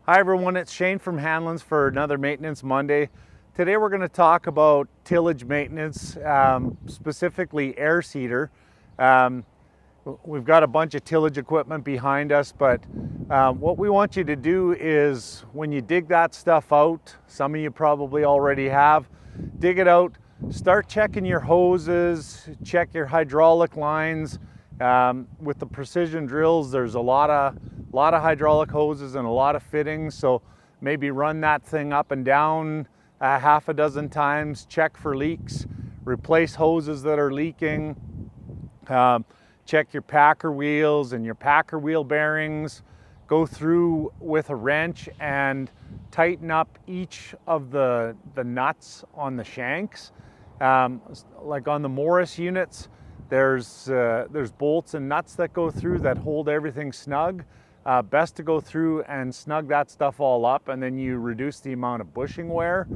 Hi everyone, it's Shane from Hanlan's for another Maintenance Monday. Today we're going to talk about tillage maintenance, specifically air seeder. We've got a bunch of tillage equipment behind us, but what we want you to do is when you dig that stuff out, some of you probably already have, dig it out, start checking your hoses, check your hydraulic lines. With the precision drills, there's a lot of hydraulic hoses and a lot of fittings, so maybe run that thing up and down half a dozen times, check for leaks, replace hoses that are leaking, check your packer wheels and your packer wheel bearings, go through with a wrench and tighten up each of the nuts on the shanks. Like on the Morris units, there's bolts and nuts that go through that hold everything snug. Best to go through and snug that stuff all up, and then you reduce the amount of bushing wear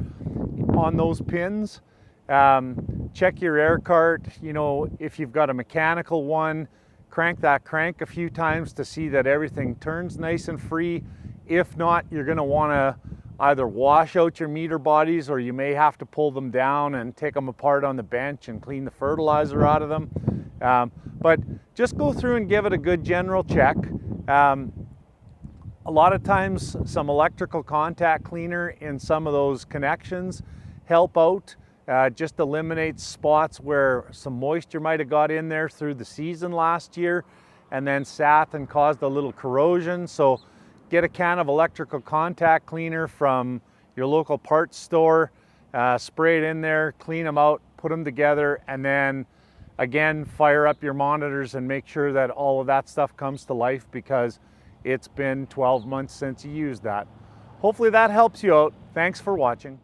on those pins. Check your air cart. You know, if you've got a mechanical one, crank that crank a few times to see that everything turns nice and free. If not, you're going to want to either wash out your meter bodies, or you may have to pull them down and take them apart on the bench and clean the fertilizer out of them. But just go through and give it a good general check. A lot of times some electrical contact cleaner in some of those connections help out, just eliminates spots where some moisture might have got in there through the season last year and then sat and caused a little corrosion. So get a can of electrical contact cleaner from your local parts store, spray it in there, clean them out, put them together, and then again fire up your monitors and make sure that all of that stuff comes to life, because it's been 12 months since you used that. Hopefully that helps you out. Thanks for watching.